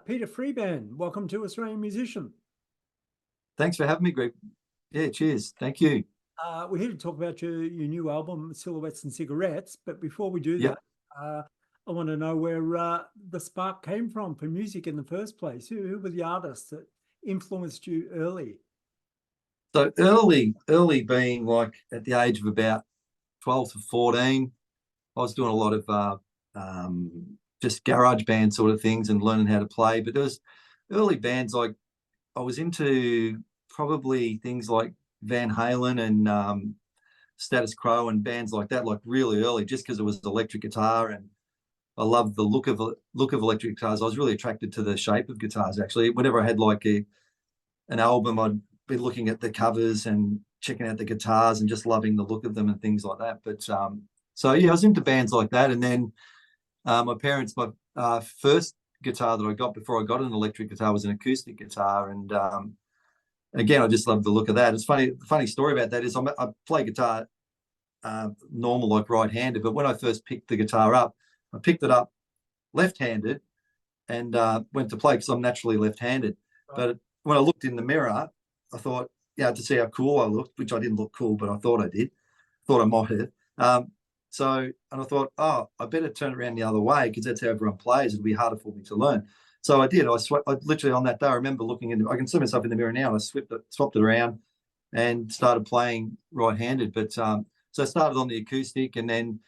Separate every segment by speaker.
Speaker 1: Peter Freebairn. Welcome to Australian Musician.
Speaker 2: Thanks for having me, Greg. Yeah, cheers. Thank you.
Speaker 1: We're here to talk about your new album, Silhouettes and Cigarettes. But before we do
Speaker 2: Yep.
Speaker 1: that, I want to know where the spark came from for music in the first place. Who were the artists that influenced you early?
Speaker 2: So early being like at the age of about 12 to 14, I was doing a lot of just garage band sort of things and learning how to play. But there was early bands like I was into probably things like Van Halen and Status Quo and bands like that, like really early, just because it was electric guitar and I loved the look of electric guitars. I was really attracted to the shape of guitars. Actually, whenever I had like an album, I'd be looking at the covers and checking out the guitars and just loving the look of them and things like that. But so yeah, I was into bands like that, and then my first guitar that I got before I got an electric guitar was an acoustic guitar, and again, I just loved the look of that. It's funny. The funny story about that is I play guitar normal, like right-handed, but when I first picked the guitar up, I picked it up left-handed and went to play because I'm naturally left-handed.
Speaker 1: Right.
Speaker 2: But when I looked in the mirror, I thought, yeah, to see how cool I looked, which I didn't look cool, but I thought I did, thought I might have. And I thought, oh, I better turn it around the other way because that's how everyone plays. It'll be harder for me to learn. So I did. I literally on that day, I remember looking in. I can see myself in the mirror now. And I swapped it around, and started playing right-handed. But so I started on the acoustic, and then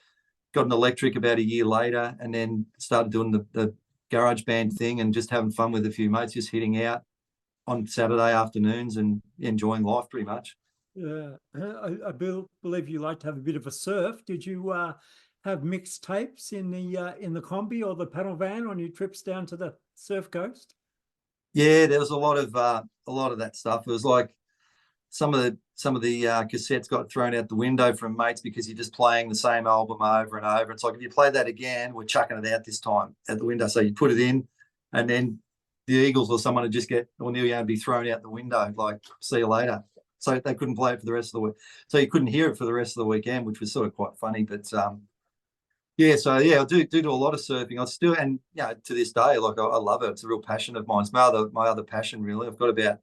Speaker 2: got an electric about a year later, and then started doing the garage band thing and just having fun with a few mates, just hitting out on Saturday afternoons and enjoying life pretty much.
Speaker 1: Yeah, I believe you like to have a bit of a surf. Did you have mixed tapes in the combi or the panel van on your trips down to the surf coast?
Speaker 2: Yeah, there was a lot of that stuff. It was like some of the cassettes got thrown out the window from mates because you're just playing the same album over and over. It's like, if you play that again, we're chucking it out this time at the window. So you put it in, and then the Eagles or someone would just get, or Neil Young would be thrown out the window, like, see you later. So they couldn't play it for the rest of the week. So you couldn't hear it for the rest of the weekend, which was sort of quite funny. But yeah, so yeah, I do a lot of surfing. I still, and to this day, like I love it. It's a real passion of mine. It's my other passion, really. I've got about,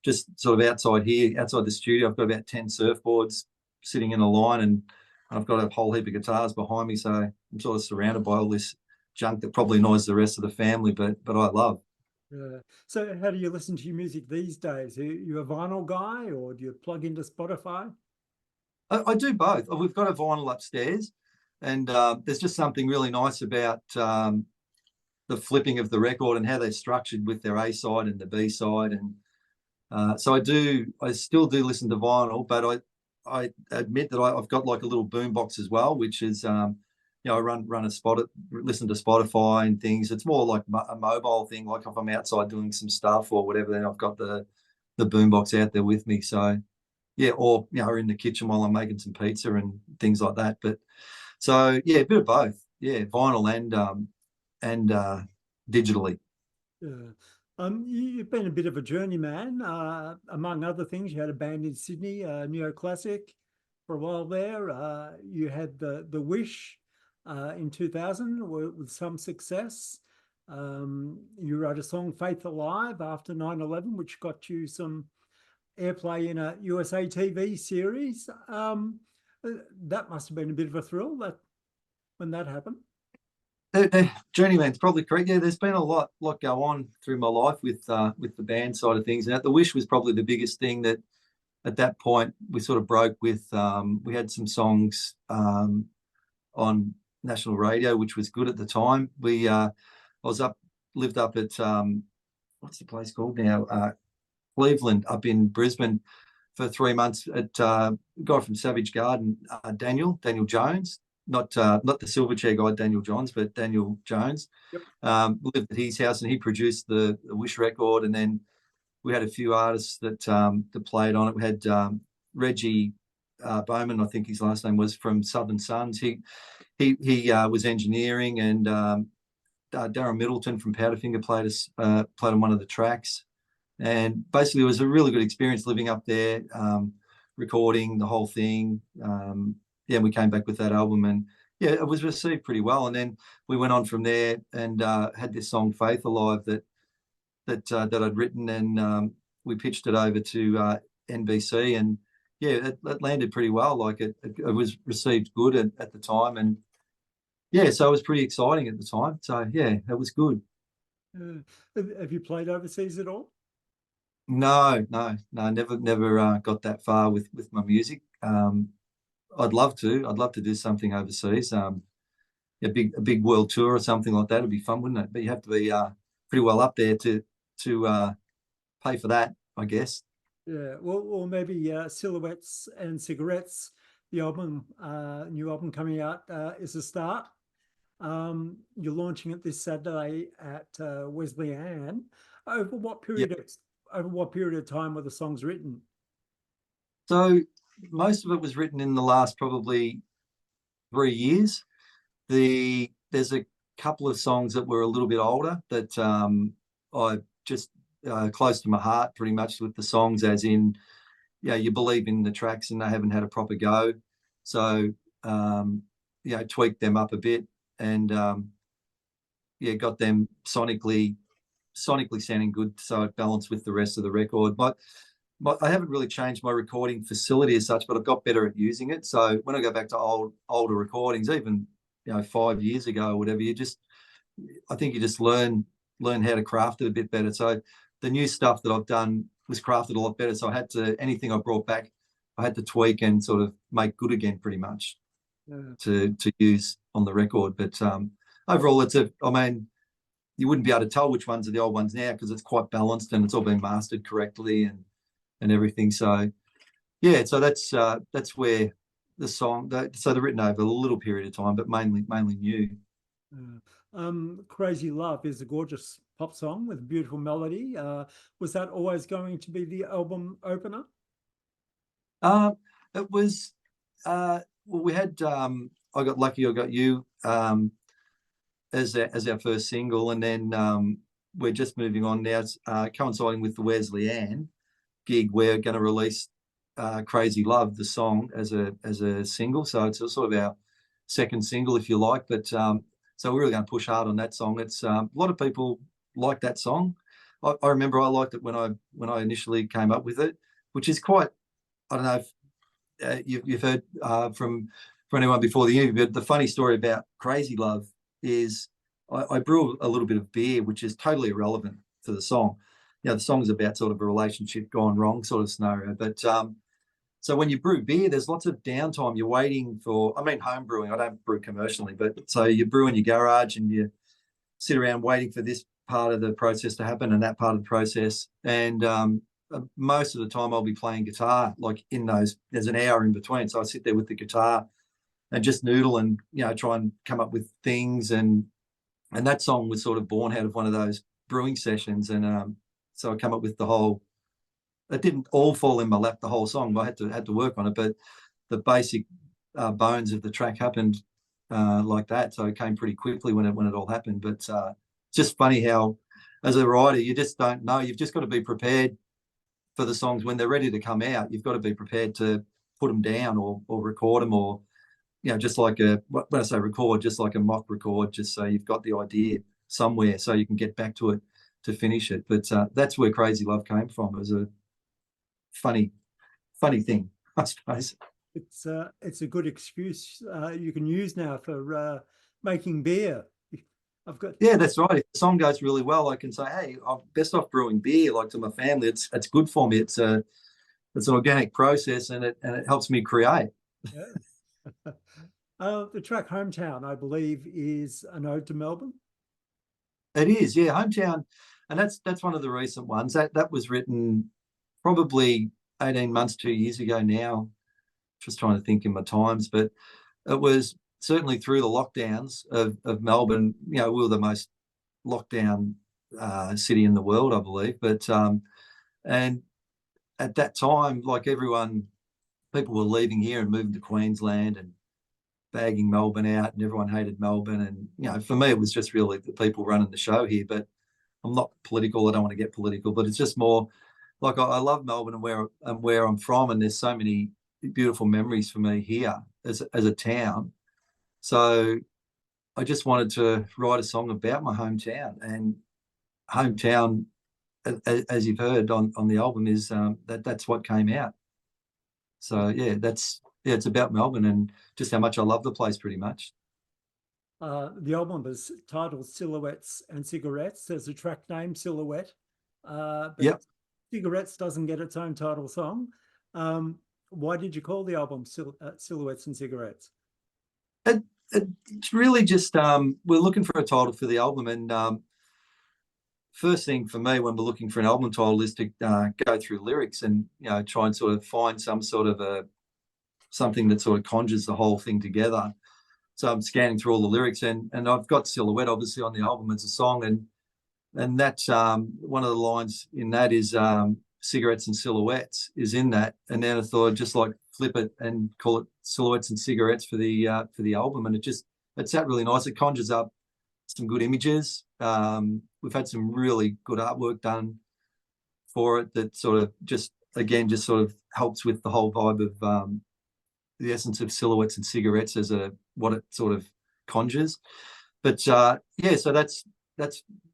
Speaker 2: just sort of outside the studio, I've got about 10 surfboards sitting in a line, and I've got a whole heap of guitars behind me. So I'm sort of surrounded by all this junk that probably annoys the rest of the family, but I love.
Speaker 1: Yeah. So how do you listen to your music these days? Are you a vinyl guy, or do you plug into Spotify?
Speaker 2: I do both. We've got a vinyl upstairs, and there's just something really nice about the flipping of the record and how they're structured with their A side and the B side. And so I still do listen to vinyl, but I admit that I've got like a little boom box as well, which is, I listen to Spotify and things. It's more like a mobile thing. Like if I'm outside doing some stuff or whatever, then I've got the boom box out there with me. So yeah, or in the kitchen while I'm making some pizza and things like that. But so yeah, a bit of both. Yeah, vinyl and digitally.
Speaker 1: Yeah. You've been a bit of a journeyman. Among other things, you had a band in Sydney, Neoclassic, for a while there. You had the Wish in 2000 with some success. You wrote a song, Faith Alive, after 9/11, which got you some airplay in a USA TV series. That must have been a bit of a thrill when that happened.
Speaker 2: Journeyman's probably correct. Yeah, there's been a lot go on through my life with the band side of things. And The Wish was probably the biggest thing that at that point we sort of broke with. We had some songs on national radio, which was good at the time. I lived up at what's the place called now? Cleveland, up in Brisbane for 3 months at a guy from Savage Garden, Daniel Jones. Not the Silverchair guy, Daniel Johns, but Daniel Jones.
Speaker 1: Yep.
Speaker 2: Lived at his house, and he produced the Wish record. And then we had a few artists that played on it. We had Reggie Bowman, I think his last name was, from Southern Suns. He was engineering, and Darren Middleton from Powderfinger played on one of the tracks. And basically, it was a really good experience living up there, recording the whole thing. We came back with that album, and yeah, it was received pretty well. And then we went on from there and had this song Faith Alive that that I'd written, and we pitched it over to NBC, and yeah, it landed pretty well. Like it was received good at the time, and yeah, so it was pretty exciting at the time. So yeah, it was good.
Speaker 1: Have you played overseas at all?
Speaker 2: No, never got that far with my music. I'd love to. I'd love to do something overseas. A big world tour or something like that would be fun, wouldn't it? But you have to be pretty well up there to pay for that, I guess.
Speaker 1: Yeah, well, or maybe Silhouettes and Cigarettes, the album, new album coming out is a start. You're launching it this Saturday at Wesley Anne. Over what period?
Speaker 2: Yeah.
Speaker 1: Over what period of time were the songs written?
Speaker 2: So most of it was written in the last probably 3 years. There's a couple of songs that were a little bit older that I just close to my heart, pretty much, with the songs, as in, yeah, you believe in the tracks and they haven't had a proper go. So tweaked them up a bit, and yeah, got them sonically sounding good, so it balanced with the rest of the record. But I haven't really changed my recording facility as such, but I've got better at using it. So when I go back to older recordings, even 5 years ago or whatever, I think you just learn how to craft it a bit better. So the new stuff that I've done was crafted a lot better. So I had to, anything I brought back, I had to tweak and sort of make good again, pretty much, to use on the record. But overall, you wouldn't be able to tell which ones are the old ones now, because it's quite balanced and it's all been mastered correctly and everything. So yeah, so that's where the song, so they're written over a little period of time, but mainly new.
Speaker 1: Crazy Love is a gorgeous pop song with a beautiful melody. Was that always going to be the album opener?
Speaker 2: It was, well, we had I Got Lucky, I Got You as our first single, and then we're just moving on now, coinciding with the Wesley Anne gig. We're going to release Crazy Love, the song, as a single. So it's sort of our second single, if you like. But so we're really going to push hard on that song. It's a lot of people like that song. I remember I liked it when I initially came up with it, which is quite, I don't know if you've heard from anyone before the interview, but the funny story about Crazy Love is I brew a little bit of beer, which is totally irrelevant to the song. The song's about sort of a relationship gone wrong sort of scenario. But so when you brew beer, there's lots of downtime. You're waiting for, home brewing, I don't brew commercially, but so you brew in your garage and you sit around waiting for this part of the process to happen and that part of the process. And most of the time I'll be playing guitar, like there's an hour in between. So I sit there with the guitar and just noodle and, try and come up with things. And that song was sort of born out of one of those brewing sessions. And so I come up with the whole, it didn't all fall in my lap, the whole song, but I had to work on it. But the basic bones of the track happened like that. So it came pretty quickly when it all happened. But it's just funny how, as a writer, you just don't know. You've just got to be prepared for the songs when they're ready to come out. You've got to be prepared to put them down or record them, or just like when I say record, just like a mock record, just so you've got the idea somewhere so you can get back to it to finish it. But that's where Crazy Love came from. It was a funny thing, I suppose.
Speaker 1: It's a good excuse you can use now for making beer.
Speaker 2: Yeah, that's right. If the song goes really well, I can say, hey, I'm best off brewing beer, like, to my family. It's good for me. It's an organic process, and it helps me create.
Speaker 1: Yeah. The track Hometown, I believe, is an ode to Melbourne.
Speaker 2: It is, yeah, Hometown, and that's one of the recent ones. That was written probably 18 months, 2 years ago now. Just trying to think in my times, but it was certainly through the lockdowns of Melbourne. We were the most locked down city in the world, I believe. But and at that time, like everyone, people were leaving here and moving to Queensland and bagging Melbourne out, and everyone hated Melbourne. And for me, it was just really the people running the show here. But I'm not political. I don't want to get political, but it's just more like I love Melbourne and where I'm from, and there's so many beautiful memories for me here as a town. So I just wanted to write a song about my hometown, and hometown as you've heard on the album, is that's what came out. So yeah, it's about Melbourne and just how much I love the place, pretty much.
Speaker 1: The album is titled Silhouettes and Cigarettes. There's a track name, Silhouette. But
Speaker 2: Yep.
Speaker 1: Cigarettes doesn't get its own title song. Why did you call the album Silhouettes and Cigarettes?
Speaker 2: It's really just we're looking for a title for the album, and first thing for me when we're looking for an album title is to go through lyrics and try and sort of find some sort of something that sort of conjures the whole thing together. So I'm scanning through all the lyrics, and I've got Silhouette obviously on the album as a song, and that's one of the lines in that is cigarettes and silhouettes is in that, and then I thought I'd just like flip it and call it Silhouettes and Cigarettes for the album, and it's that really nice. It conjures up some good images. We've had some really good artwork done for it that sort of just sort of helps with the whole vibe of the essence of silhouettes and cigarettes as what it sort of conjures. But yeah, so that's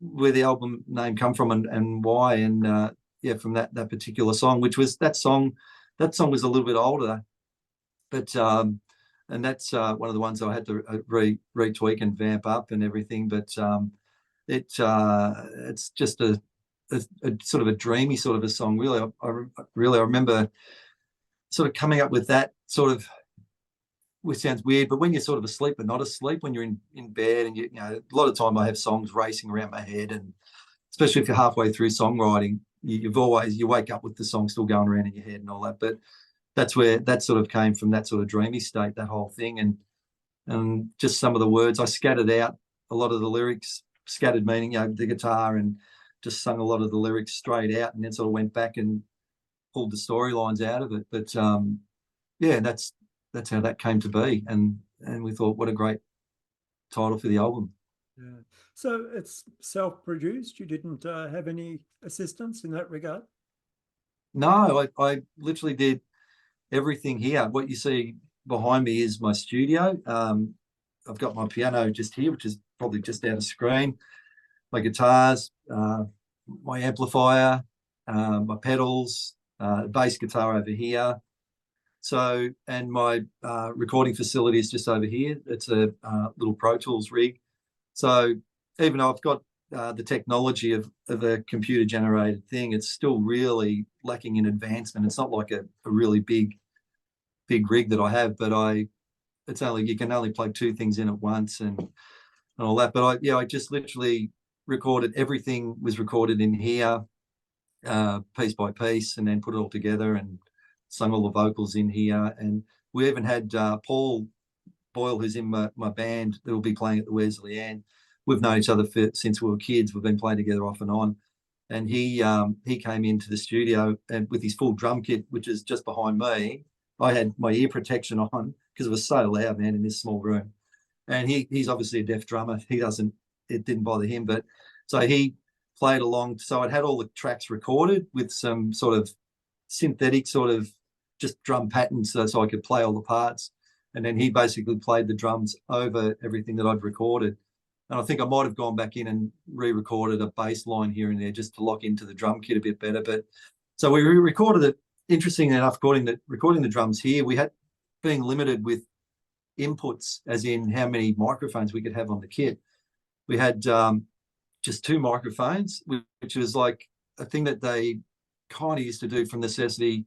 Speaker 2: where the album name come from and why, and yeah, from that particular song, which was that song was a little bit older, but and that's one of the ones I had to retweak and vamp up and everything. But it's just a sort of a dreamy sort of a song. Really, I remember sort of coming up with that sort of, which sounds weird, but when you're sort of asleep but not asleep, when you're in bed, and you know, a lot of time I have songs racing around my head, and especially if you're halfway through songwriting, you wake up with the song still going around in your head and all that. But that's where that sort of came from, that sort of dreamy state, that whole thing, and just some of the words I scattered out, a lot of the lyrics, scattered meaning, the guitar, and just sung a lot of the lyrics straight out, and then sort of went back and pulled the storylines out of it. But yeah, that's how that came to be, and we thought, what a great title for the album.
Speaker 1: Yeah. So it's self-produced. You didn't have any assistance in that regard?
Speaker 2: No, I literally did everything here. What you see behind me is my studio. I've got my piano just here, which is probably just out of screen, my guitars, my amplifier, my pedals, bass guitar over here. So, and my recording facility is just over here. It's a little Pro Tools rig. So even though I've got the technology of a computer generated thing, it's still really lacking in advancement. It's not like a really big rig that I have, but you can only plug two things in at once and all that. But I just literally recorded, everything was recorded in here, piece by piece, and then put it all together and sung all the vocals in here. And we even had Paul Boyle, who's in my band, that will be playing at the Wesley Anne. We've known each other since we were kids. We've been playing together off and on. And he came into the studio and with his full drum kit, which is just behind me. I had my ear protection on because it was so loud, man, in this small room. And he's obviously a deaf drummer. It didn't bother him. But so he played along. So I'd had all the tracks recorded with some sort of synthetic sort of just drum patterns so I could play all the parts. And then he basically played the drums over everything that I'd recorded. And I think I might have gone back in and re-recorded a bass line here and there just to lock into the drum kit a bit better. But so we recorded it. Interesting enough, recording the drums here, we had being limited with inputs, as in how many microphones we could have on the kit. We had just two microphones, which was like a thing that they kind of used to do from necessity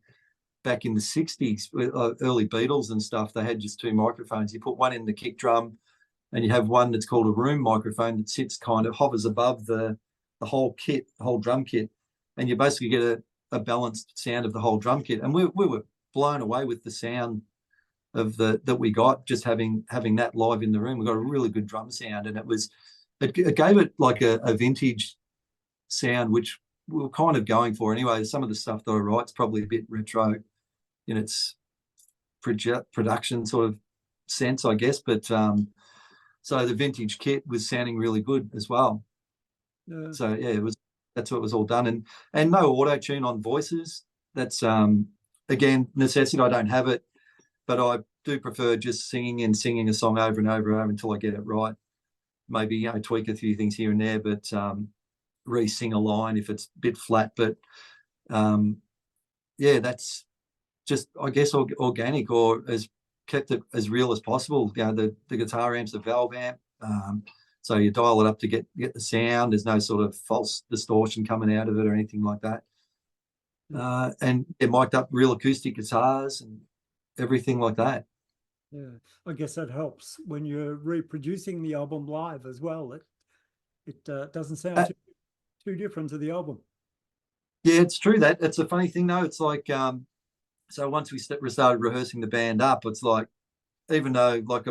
Speaker 2: back in the 60s, early Beatles and stuff. They had just two microphones. You put one in the kick drum, and you have one that's called a room microphone that sits kind of hovers above the whole kit, the whole drum kit, and you basically get a balanced sound of the whole drum kit. And we were blown away with the sound of that we got just having that live in the room. We got a really good drum sound, and it gave it like a vintage sound, which we were kind of going for anyway. Some of the stuff that I write's probably a bit retro in its production sort of sense, I guess, but so the vintage kit was sounding really good as well. Yeah. So yeah, that's what it was all done, and no auto tune on voices. That's again necessity. I don't have it, but I do prefer just singing a song over and over and over until I get it right. Maybe tweak a few things here and there, but re-sing a line if it's a bit flat. But yeah, that's just, I guess, organic, or as kept it as real as possible. You know, the guitar amp's a valve amp, so you dial it up to get the sound. There's no sort of false distortion coming out of it or anything like that. And it mic'd up real acoustic guitars and everything like that.
Speaker 1: Yeah, I guess that helps when you're reproducing the album live as well. It doesn't sound too different to the album.
Speaker 2: Yeah, it's true. That it's a funny thing though. It's like so once we started rehearsing the band up, it's like, even though like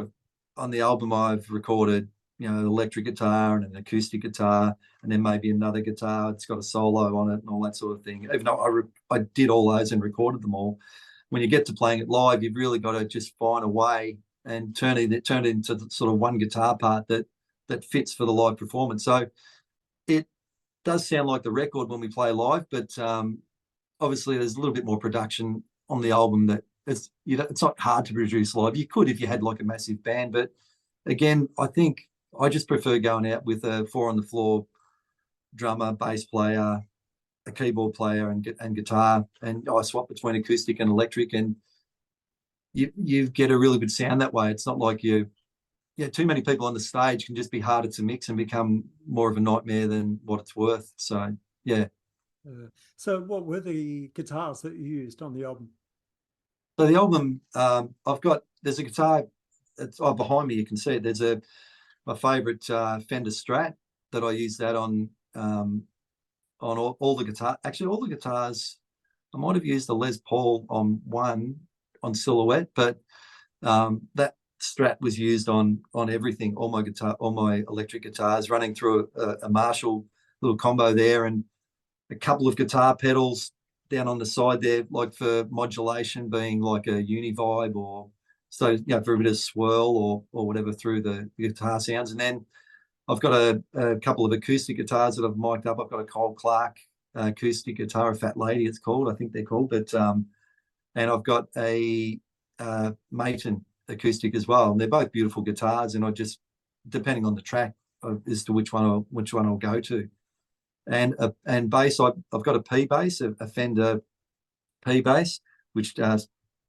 Speaker 2: on the album I've recorded, you know, an electric guitar and an acoustic guitar, and then maybe another guitar, it's got a solo on it and all that sort of thing. Even though I did all those and recorded them all, when you get to playing it live, you've really got to just find a way and turn it into the sort of one guitar part that fits for the live performance. So it does sound like the record when we play live, but obviously there's a little bit more production on the album that it's not hard to produce live. You could if you had like a massive band, but again, I think I just prefer going out with a 4 on the floor drummer, bass player, a keyboard player, and guitar, and I swap between acoustic and electric, and you get a really good sound that way. It's not like too many people on the stage can just be harder to mix and become more of a nightmare than what it's worth. So yeah.
Speaker 1: So what were the guitars that you used on the album?
Speaker 2: So the album, there's a guitar. It's behind me. You can see it. There's my favourite Fender Strat that I use that on all the guitar. Actually, all the guitars. I might have used the Les Paul on one on Silhouette, but that Strat was used on everything. All my electric guitars, running through a Marshall little combo there, and a couple of guitar pedals down on the side there, like for modulation, being like a Univibe, or so, you know, for a bit of swirl or whatever through the guitar sounds. And then I've got a couple of acoustic guitars that I've mic'd up. I've got a Cole Clark acoustic guitar, a Fat Lady it's called, I think they're called, but and I've got a Maton acoustic as well, and they're both beautiful guitars, and I just, depending on the track as to which one I'll go to. And bass, I've got a P bass, a Fender P bass, which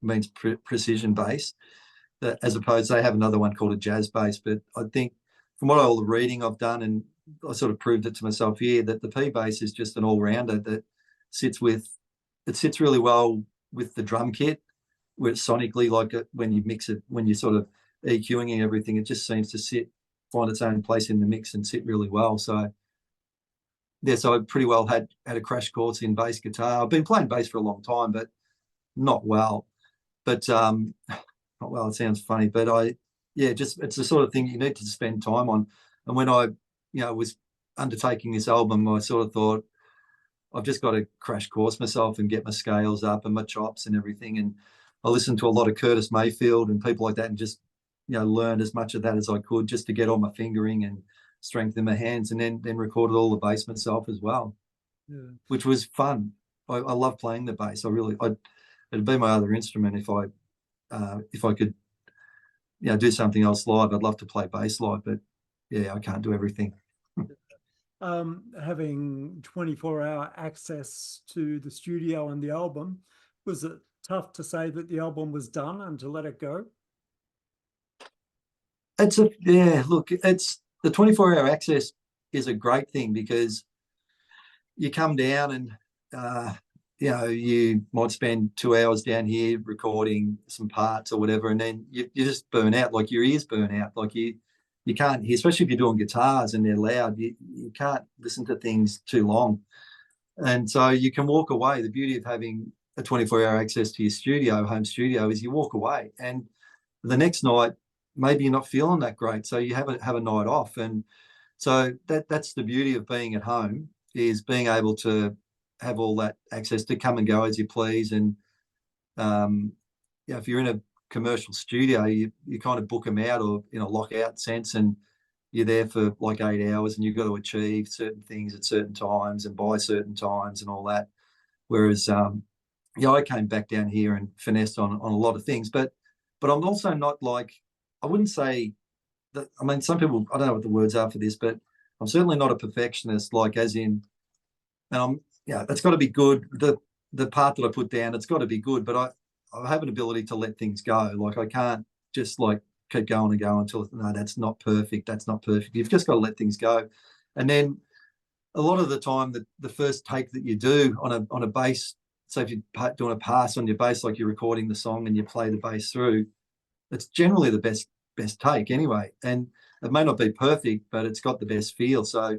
Speaker 2: means precision bass, as opposed, they have another one called a jazz bass. But I think from all the reading I've done, and I sort of proved it to myself here, that the P bass is just an all-rounder that sits really well with the drum kit, where it's sonically, like when you mix it, when you're sort of EQing everything, it just seems to find its own place in the mix and sit really well. So yeah, so I pretty well had a crash course in bass guitar. I've been playing bass for a long time, but not well. But not well, it sounds funny, but it's the sort of thing you need to spend time on. And when I, was undertaking this album, I sort of thought, I've just got to crash course myself and get my scales up and my chops and everything. And I listened to a lot of Curtis Mayfield and people like that, and just, learned as much of that as I could, just to get all my fingering and strength in my hands, and then recorded all the bass myself as well, which was fun. I love playing the bass. It'd be my other instrument if I could, do something else live. I'd love to play bass live, but I can't do everything.
Speaker 1: Having 24-hour access to the studio and the album, was it tough to say that the album was done and to let it go?
Speaker 2: It's the 24-hour access is a great thing, because you come down and you might spend 2 hours down here recording some parts or whatever, and then you just burn out, like your ears burn out, like you can't hear, especially if you're doing guitars and they're loud, you can't listen to things too long. And so you can walk away. The beauty of having a 24-hour access to your home studio, is you walk away, and the next night maybe you're not feeling that great, so you have a night off. And so that's the beauty of being at home, is being able to have all that access to come and go as you please. And if you're in a commercial studio, you kind of book them out, or in a lockout sense, and you're there for like 8 hours, and you've got to achieve certain things at certain times and by certain times and all that. Whereas I came back down here and finessed on a lot of things, but I'm also not like, I wouldn't say that, I mean, some people, I don't know what the words are for this, but I'm certainly not a perfectionist, like as in, and I'm, yeah, it's got to be good. The part that I put down, it's got to be good, but I have an ability to let things go. Like I can't just like keep going and going until, no, that's not perfect. That's not perfect. You've just got to let things go. And then a lot of the time, the first take that you do on a bass, so if you're doing a pass on your bass, like you're recording the song and you play the bass through, it's generally the best take anyway. And it may not be perfect, but it's got the best feel. So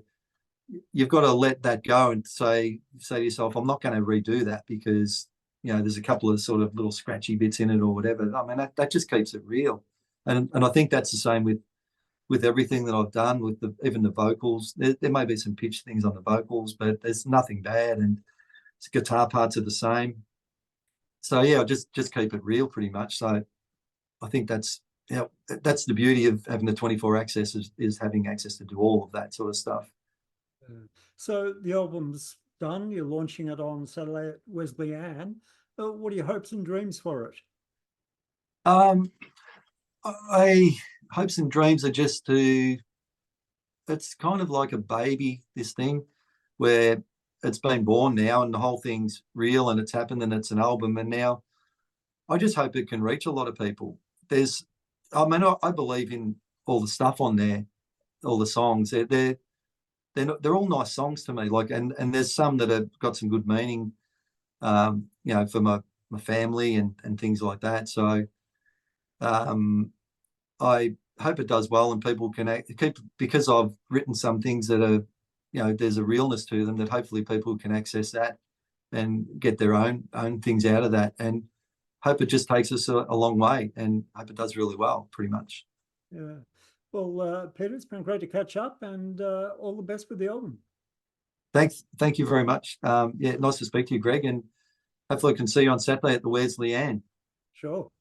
Speaker 2: you've got to let that go and say to yourself, I'm not going to redo that because, you know, there's a couple of sort of little scratchy bits in it or whatever. I mean, that just keeps it real. And I think that's the same with everything that I've done, with even the vocals. There may be some pitch things on the vocals, but there's nothing bad, and guitar parts are the same. So yeah, just keep it real pretty much. So I think that's the beauty of having the 24 access is having access to do all of that sort of stuff.
Speaker 1: So the album's done. You're launching it on Saturday at Wesley Anne. What are your hopes and dreams for it?
Speaker 2: I hopes and dreams are just it's kind of like a baby, this thing, where it's been born now and the whole thing's real and it's happened and it's an album. And now I just hope it can reach a lot of people. I believe in all the stuff on there, all the songs. They're all nice songs to me. Like, and there's some that have got some good meaning, you know, for my family and things like that. So I hope it does well and people can keep, because I've written some things that are, you know, there's a realness to them, that hopefully people can access that and get their own things out of that, and hope it just takes us a long way, and hope it does really well, pretty much.
Speaker 1: Yeah. Well, Peter, it's been great to catch up, and all the best with the album.
Speaker 2: Thank you very much. Yeah, nice to speak to you, Greg, and hopefully I can see you on Saturday at the Wesley Anne.
Speaker 1: Sure.